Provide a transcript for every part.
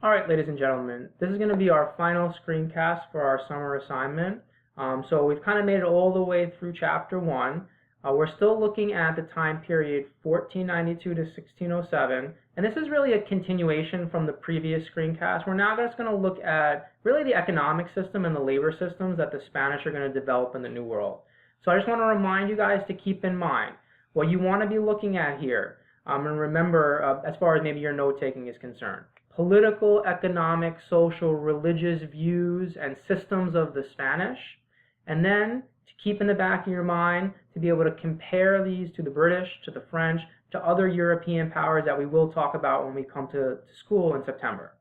All right, ladies and gentlemen, this is going to be our final screencast for our summer assignment. So we've kind of made it all the way through chapter 1. We're still looking at the time period 1492 to 1607, and this is really a continuation from the previous screencast. We're now just going to look at really the economic system and the labor systems that the Spanish are going to develop in the New World. So I just want to remind you guys to keep in mind what you want to be looking at here. And remember, as far as maybe your note-taking is concerned, political, economic, social, religious views and systems of the Spanish, and then to keep in the back of your mind to be able to compare these to the British, to the French, to other European powers that we will talk about when we come to school in September.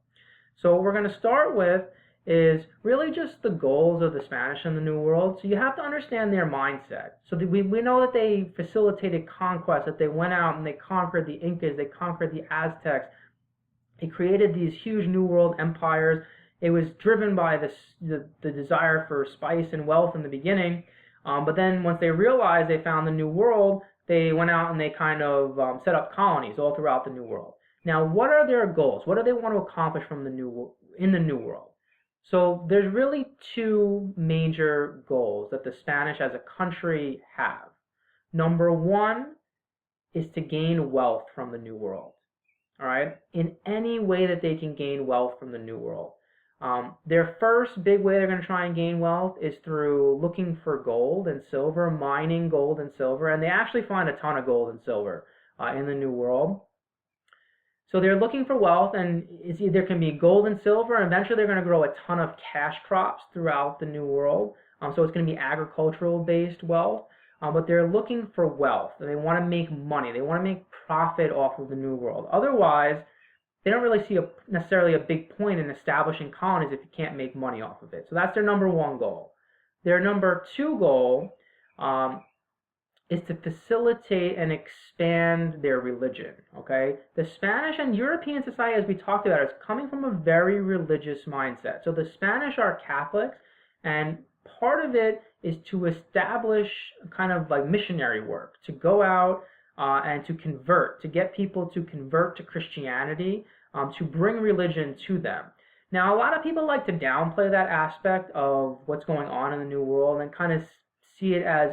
So what we're going to start with is really just the goals of the Spanish in the New World. So you have to understand their mindset. So we know that they facilitated conquest, that they went out and they conquered the Incas, they conquered the Aztecs. They created these huge New World empires. It was driven by the desire for spice and wealth in the beginning. But then once they realized they found the New World, they went out and they kind of set up colonies all throughout the New World. Now, what are their goals? What do they want to accomplish from in the New World? So there's really two major goals that the Spanish as a country have. Number one is to gain wealth from the New World. All right, in any way that they can gain wealth from the New World. Their first big way they're going to try and gain wealth is through looking for gold and silver, mining gold and silver, and they actually find a ton of gold and silver in the New World. So they're looking for wealth, and there can be gold and silver, and eventually they're going to grow a ton of cash crops throughout the New World. So it's going to be agricultural-based wealth. But they're looking for wealth, and they want to make money. They want to make profit off of the New World. Otherwise, they don't really see necessarily a big point in establishing colonies if you can't make money off of it. So that's their number one goal. Their number two goal is to facilitate and expand their religion. Okay, the Spanish and European society, as we talked about, is coming from a very religious mindset. So the Spanish are Catholics, and part of it is to establish kind of like missionary work, to go out and to convert, to get people to convert to Christianity, to bring religion to them. Now, a lot of people like to downplay that aspect of what's going on in the New World and kind of see it as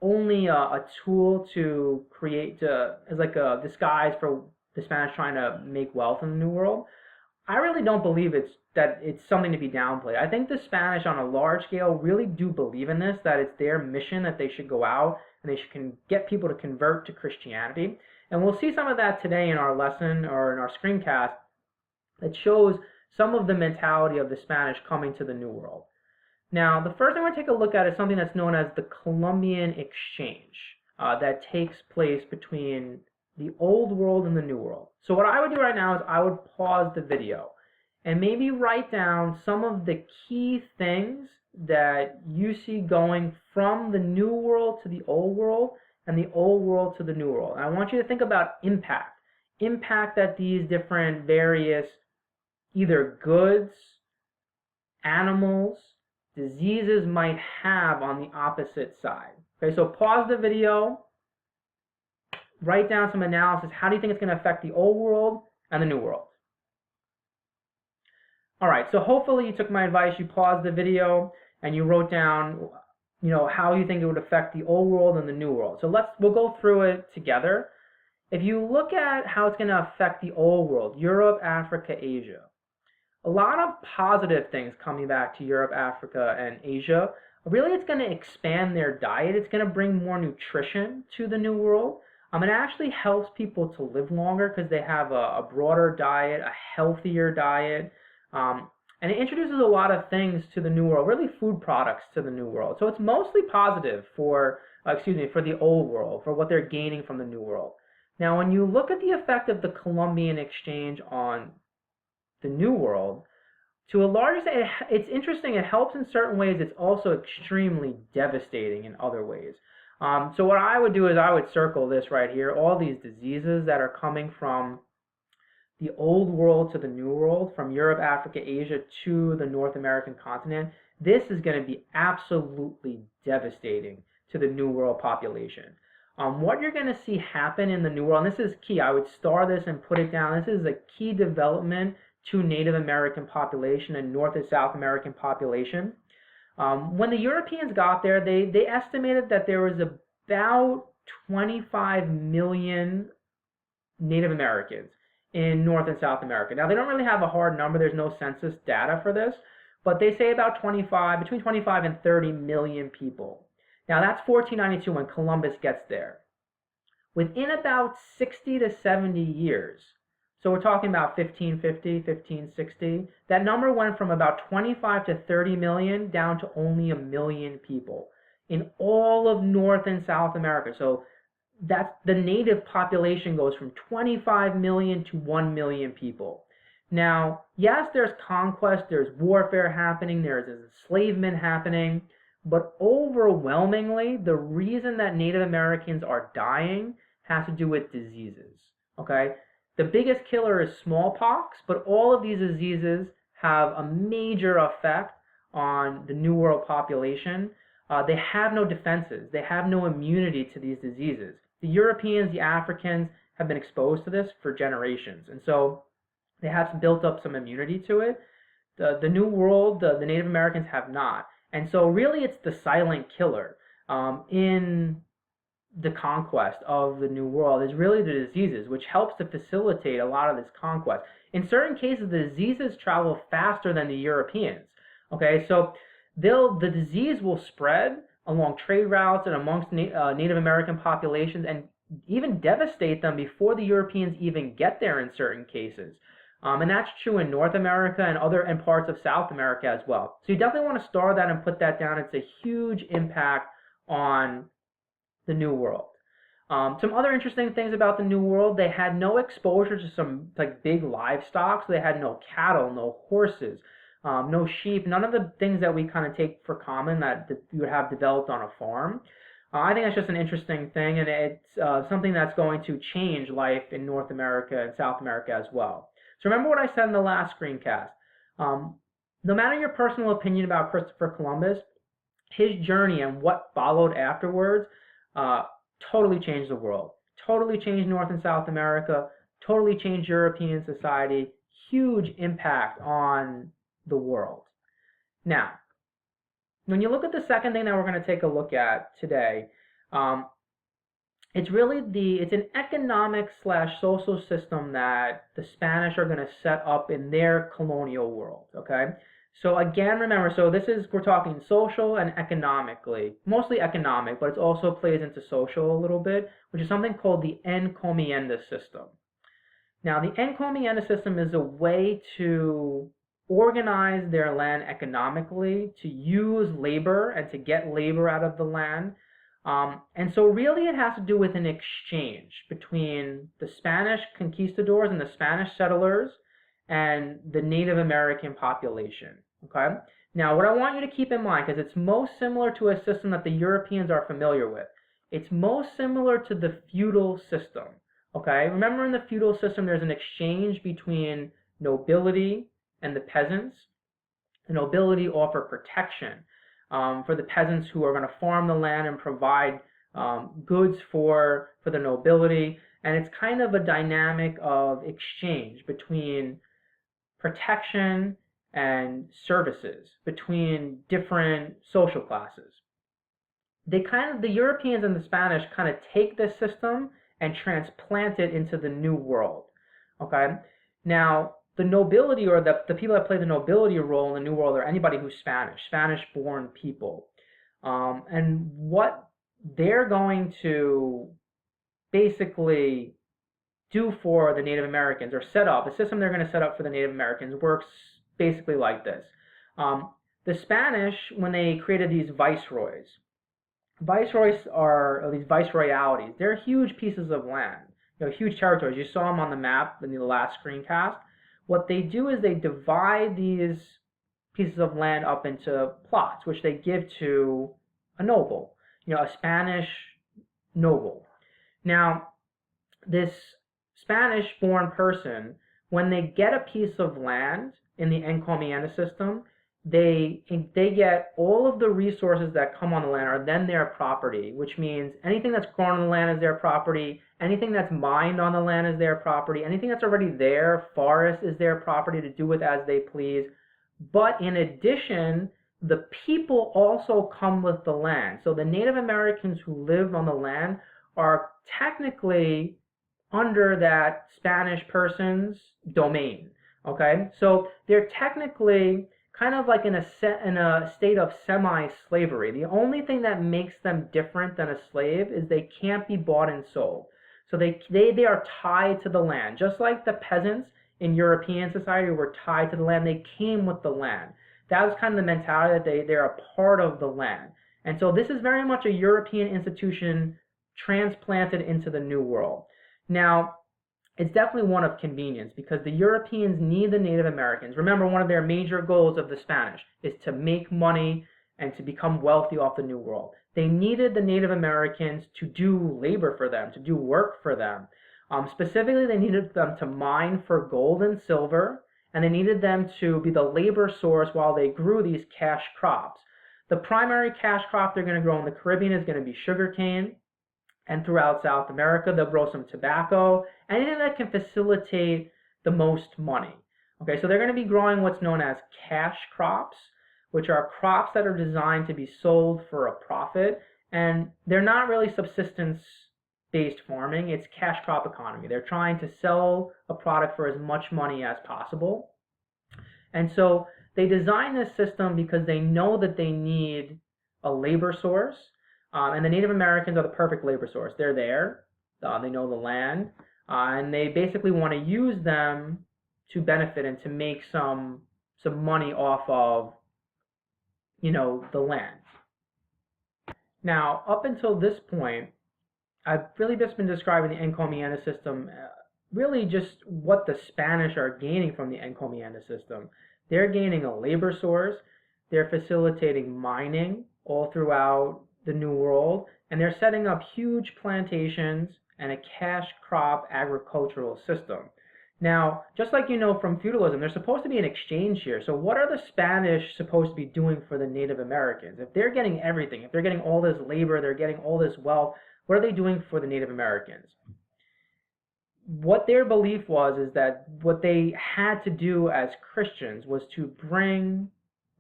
only a tool to create, as like a disguise for the Spanish trying to make wealth in the New World. I really don't believe that it's something to be downplayed. I think the Spanish on a large scale really do believe in this, that it's their mission that they should go out and they should get people to convert to Christianity. And we'll see some of that today in our lesson or in our screencast that shows some of the mentality of the Spanish coming to the New World. Now, the first thing we're going to take a look at is something that's known as the Columbian Exchange that takes place between the Old World and the New World. So what I would do right now is I would pause the video and maybe write down some of the key things that you see going from the New World to the Old World and the Old World to the New World. And I want you to think about impact that these different various either goods, animals, diseases might have on the opposite side. Okay, so pause the video. Write down some analysis. How do you think it's going to affect the Old World and the New World? All right, so hopefully you took my advice. You paused the video and you wrote down, how you think it would affect the Old World and the New World. So we'll go through it together. If you look at how it's going to affect the Old World, Europe, Africa, Asia, a lot of positive things coming back to Europe, Africa, and Asia. Really, it's going to expand their diet. It's going to bring more nutrition to the New World. It actually helps people to live longer because they have a broader diet, a healthier diet, and it introduces a lot of things to the New World, really food products to the New World. So it's mostly positive for the Old World, for what they're gaining from the New World. Now, when you look at the effect of the Columbian Exchange on the New World, to a large extent, it's interesting. It helps in certain ways. It's also extremely devastating in other ways. So what I would do is I would circle this right here, all these diseases that are coming from the Old World to the New World, from Europe, Africa, Asia to the North American continent. This is going to be absolutely devastating to the New World population. What you're going to see happen in the New World, and this is key, I would star this and put it down, this is a key development to Native American population and North and South American population. When the Europeans got there, they estimated that there was about 25 million Native Americans in North and South America. Now, they don't really have a hard number. There's no census data for this, but they say about between 25 and 30 million people. Now, that's 1492 when Columbus gets there. Within about 60 to 70 years, so we're talking about 1550, 1560, that number went from about 25 to 30 million down to only 1 million people in all of North and South America. So that's the native population goes from 25 million to 1 million people. Now, yes, there's conquest, there's warfare happening, there's enslavement happening, but overwhelmingly, the reason that Native Americans are dying has to do with diseases, okay? The biggest killer is smallpox, but all of these diseases have a major effect on the New World population. They have no defenses. They have no immunity to these diseases. The Europeans, the Africans have been exposed to this for generations, and so they have built up some immunity to it. The New World, the Native Americans have not. And so really it's the silent killer in the conquest of the New World is really the diseases, which helps to facilitate a lot of this conquest. In certain cases, the diseases travel faster than the Europeans. Okay, so the disease will spread along trade routes and amongst Native American populations and even devastate them before the Europeans even get there in certain cases. And that's true in North America and parts of South America as well. So you definitely want to star that and put that down. It's a huge impact on the New World. Some other interesting things about the New World, they had no exposure to some like big livestock. So they had no cattle, no horses, no sheep, none of the things that we kind of take for common that you would have developed on a farm. I think that's just an interesting thing, and it's something that's going to change life in North America and South America as well. So remember what I said in the last screencast. No matter your personal opinion about Christopher Columbus, his journey and what followed afterwards totally changed the world. Totally changed North and South America, totally changed European society, huge impact on the world. Now, when you look at the second thing that we're going to take a look at today, it's really it's an economic / social system that the Spanish are going to set up in their colonial world, okay? So again, remember, we're talking social and economically, mostly economic, but it also plays into social a little bit, which is something called the Encomienda System. Now, the Encomienda System is a way to organize their land economically, to use labor and to get labor out of the land. And so really it has to do with an exchange between the Spanish conquistadors and the Spanish settlers and the Native American population, okay? Now, what I want you to keep in mind, because it's most similar to a system that the Europeans are familiar with, it's most similar to the feudal system, okay? Remember, in the feudal system, there's an exchange between nobility and the peasants. The nobility offer protection for the peasants who are going to farm the land and provide goods for the nobility. And it's kind of a dynamic of exchange between protection and services between different social classes. The Europeans and the Spanish kind of take this system and transplant it into the New World. Okay? Now, the nobility, or the people that play the nobility role in the New World, are anybody who's Spanish-born people. And what they're going to basically do for the Native Americans, or set up, the system they're going to set up for the Native Americans works basically like this. The Spanish, when they created these viceroys are these viceroyalities. They're huge pieces of land, huge territories. You saw them on the map in the last screencast. What they do is they divide these pieces of land up into plots, which they give to a noble, a Spanish noble. Now, this Spanish-born person, when they get a piece of land in the Encomienda system, they get all of the resources that come on the land are then their property, which means anything that's grown on the land is their property, anything that's mined on the land is their property, anything that's already there, forest, is their property to do with as they please. But in addition, the people also come with the land. So the Native Americans who lived on the land are technically under that Spanish person's domain. Okay, so they're technically kind of like in a state of semi-slavery. The only thing that makes them different than a slave is they can't be bought and sold. So they are tied to the land, just like the peasants in European society were tied to the land. They came with the land. That was kind of the mentality that they're a part of the land. And so this is very much a European institution transplanted into the New World. Now, it's definitely one of convenience because the Europeans need the Native Americans. Remember, one of their major goals of the Spanish is to make money and to become wealthy off the New World. They needed the Native Americans to do labor for them, to do work for them. Specifically, they needed them to mine for gold and silver, and they needed them to be the labor source while they grew these cash crops. The primary cash crop they're going to grow in the Caribbean is going to be sugarcane. And throughout South America, they'll grow some tobacco, anything that can facilitate the most money. Okay, so they're going to be growing what's known as cash crops, which are crops that are designed to be sold for a profit, and they're not really subsistence-based farming, it's cash crop economy. They're trying to sell a product for as much money as possible. And so they design this system because they know that they need a labor source. And the Native Americans are the perfect labor source. They're there, they know the land, and they basically want to use them to benefit and to make some money off of, the land. Now, up until this point, I've really just been describing the Encomienda system, really just what the Spanish are gaining from the Encomienda system. They're gaining a labor source, they're facilitating mining all throughout the New World, and they're setting up huge plantations and a cash crop agricultural system. Now, just like you know from feudalism, there's supposed to be an exchange here. So what are the Spanish supposed to be doing for the Native Americans? If they're getting everything, if they're getting all this labor, they're getting all this wealth, what are they doing for the Native Americans? What their belief was is that what they had to do as Christians was to bring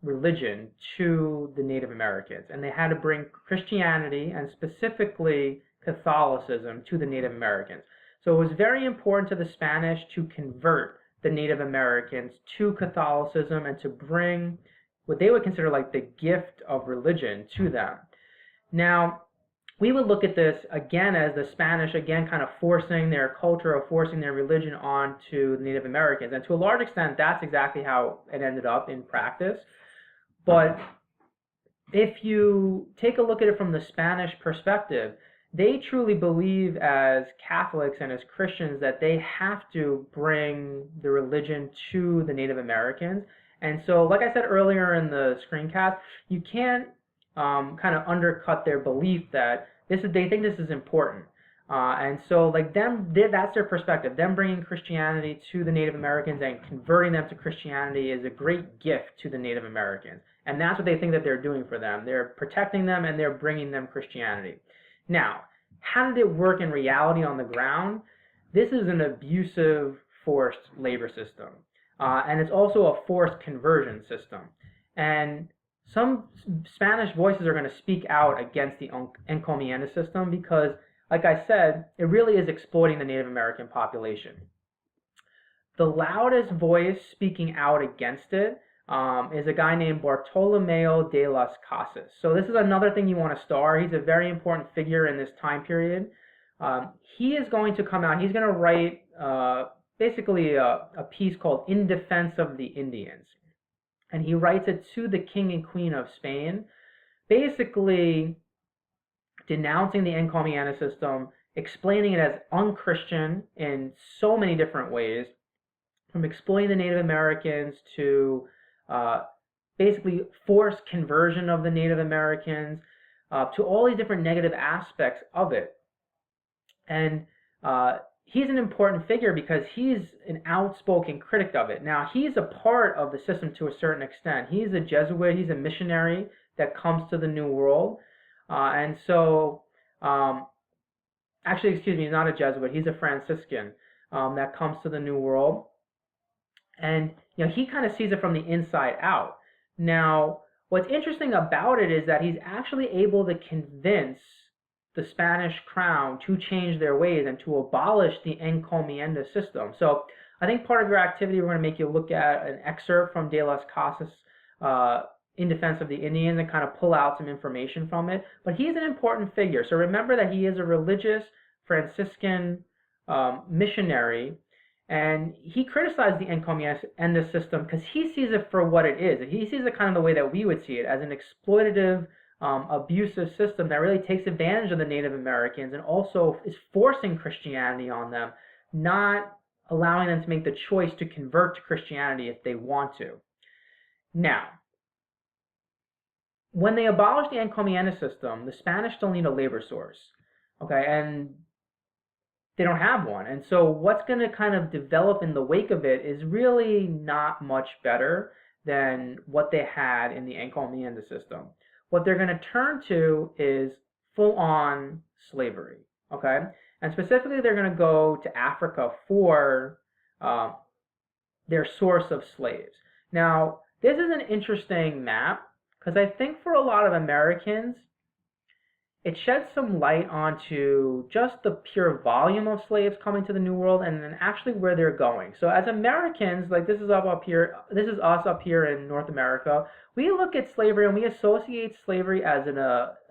religion to the Native Americans, and they had to bring Christianity and specifically Catholicism to the Native Americans. So it was very important to the Spanish to convert the Native Americans to Catholicism and to bring what they would consider like the gift of religion to them. Now, we would look at this again as the Spanish again kind of forcing their culture or forcing their religion onto the Native Americans, and to a large extent that's exactly how it ended up in practice. But if you take a look at it from the Spanish perspective, they truly believe as Catholics and as Christians that they have to bring the religion to the Native Americans. And so, like I said earlier in the screencast, you can't kind of undercut their belief that they think this is important. And so, like that's their perspective. Them bringing Christianity to the Native Americans and converting them to Christianity is a great gift to the Native Americans. And that's what they think that they're doing for them. They're protecting them and they're bringing them Christianity. Now, how did it work in reality on the ground? This is an abusive forced labor system. And it's also a forced conversion system. And some Spanish voices are going to speak out against the Encomienda system because, like I said, it really is exploiting the Native American population. The loudest voice speaking out against it is a guy named Bartolomeo de las Casas. So this is another thing you want to star. He's a very important figure in this time period. He is going to come out, he's going to write basically a piece called In Defense of the Indians. And he writes it to the King and Queen of Spain, basically denouncing the Encomienda system, explaining it as unchristian in so many different ways, from exploiting the Native Americans to basically forced conversion of the Native Americans, to all these different negative aspects of it. And he's an important figure because he's an outspoken critic of it. Now, he's a part of the system to a certain extent. He's a Jesuit, he's a missionary that comes to the New World. And so, actually, excuse me, he's not a Jesuit, he's a Franciscan that comes to the New World. And he kind of sees it from the inside out. Now, what's interesting about it is that he's actually able to convince the Spanish crown to change their ways and to abolish the Encomienda system. So I think part of your activity, we're going to make you look at an excerpt from De las Casas in defense of the Indians and kind of pull out some information from it. But he's an important figure. So remember that he is a religious Franciscan missionary, and he criticized the Encomienda system because he sees it for what it is. He sees it kind of the way that we would see it, as an exploitative, abusive system that really takes advantage of the Native Americans and also is forcing Christianity on them, not allowing them to make the choice to convert to Christianity if they want to. Now, when they abolished the Encomienda system, the Spanish still need a labor source, okay, and they don't have one. And so what's going to kind of develop in the wake of it is really not much better than what they had in the Encomienda system. What they're going to turn to is full-on slavery, okay? And specifically, they're going to go to Africa for their source of slaves. Now, this is an interesting map because I think for a lot of Americans, it sheds some light onto just the pure volume of slaves coming to the New World and then actually where they're going. So as Americans, like this is us up here in North America, we look at slavery and we associate slavery as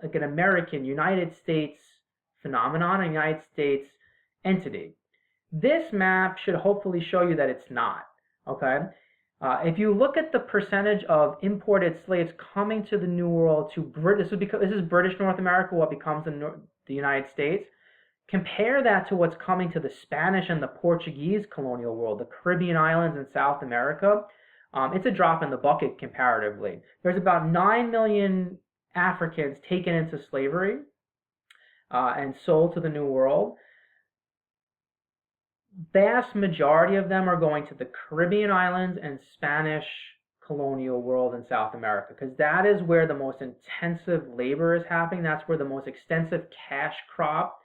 like an American, United States phenomenon, a United States entity. This map should hopefully show you that it's not, okay? If you look at the percentage of imported slaves coming to the New World to British, this is British North America, what becomes the United States. Compare that to what's coming to the Spanish and the Portuguese colonial world, the Caribbean islands and South America. It's a drop in the bucket comparatively. There's about 9 million Africans taken into slavery and sold to the New World. Vast majority of them are going to the Caribbean islands and Spanish colonial world in South America, because that is where the most intensive labor is happening. That's where the most extensive cash crop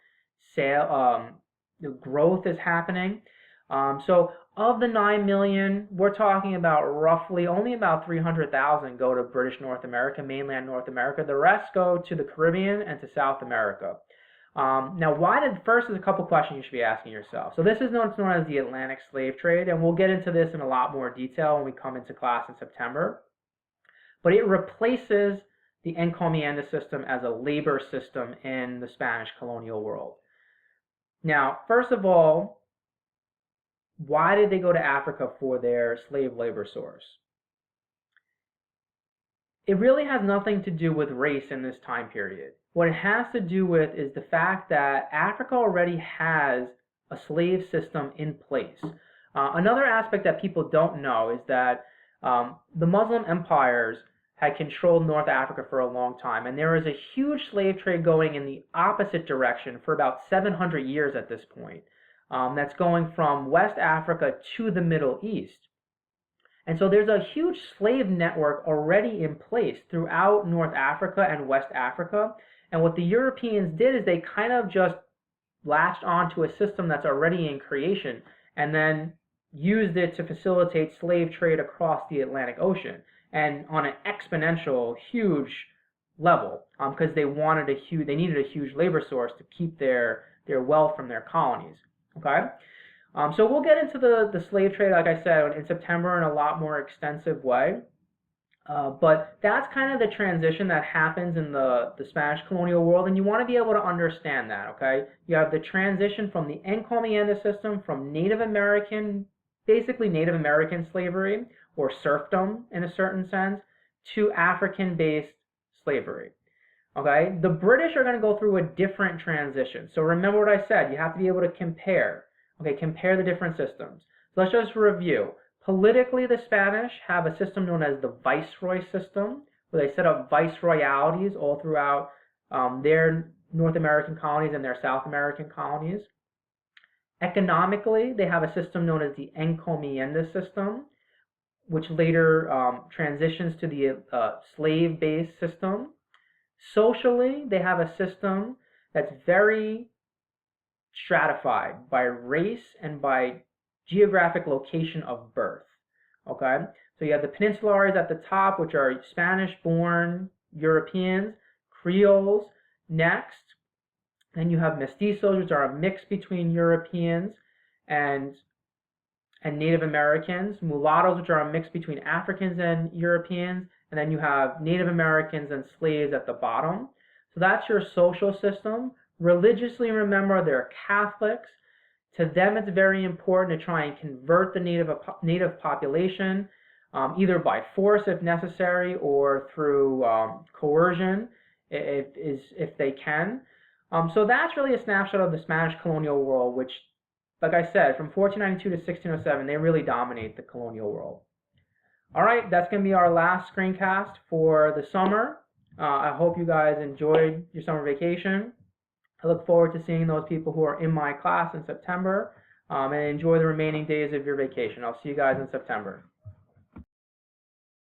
growth is happening. So of the 9 million, we're talking about roughly only about 300,000 go to British North America, mainland North America. The rest go to the Caribbean and to South America. Now, first is a couple questions you should be asking yourself. So this is known as the Atlantic slave trade, and we'll get into this in a lot more detail when we come into class in September. But it replaces the Encomienda system as a labor system in the Spanish colonial world. Now, first of all, why did they go to Africa for their slave labor source? It really has nothing to do with race in this time period. What it has to do with is the fact that Africa already has a slave system in place. Another aspect that people don't know is that the Muslim empires had controlled North Africa for a long time, and there was a huge slave trade going in the opposite direction for about 700 years at this point. That's going from West Africa to the Middle East. And so there's a huge slave network already in place throughout North Africa and West Africa. And what the Europeans did is they kind of just latched onto a system that's already in creation and then used it to facilitate slave trade across the Atlantic Ocean, and on an exponential, huge level, because they needed a huge labor source to keep their wealth from their colonies. Okay, so we'll get into the slave trade, like I said, in September in a lot more extensive way. But that's kind of the transition that happens in the Spanish colonial world, and you want to be able to understand that, okay? You have the transition from the Encomienda system from basically Native American slavery, or serfdom in a certain sense, to African-based slavery, okay? The British are going to go through a different transition. So remember what I said, you have to be able to compare the different systems. So let's just review. Politically, the Spanish have a system known as the Viceroy system, where they set up viceroyalities all throughout their North American colonies and their South American colonies. Economically, they have a system known as the Encomienda System, which later transitions to the slave-based system. Socially, they have a system that's very stratified by race and by geographic location of birth. Okay, so you have the Peninsulares at the top, which are Spanish-born Europeans, Creoles next. Then you have mestizos, which are a mix between Europeans and Native Americans, mulattoes, which are a mix between Africans and Europeans, and then you have Native Americans and slaves at the bottom. So that's your social system. Religiously, remember, they're Catholics. To them, it's very important to try and convert the native population, either by force if necessary or through coercion if they can. So that's really a snapshot of the Spanish colonial world, which, like I said, from 1492 to 1607, they really dominate the colonial world. All right, that's going to be our last screencast for the summer. I hope you guys enjoyed your summer vacation. I look forward to seeing those people who are in my class in September, and enjoy the remaining days of your vacation. I'll see you guys in September.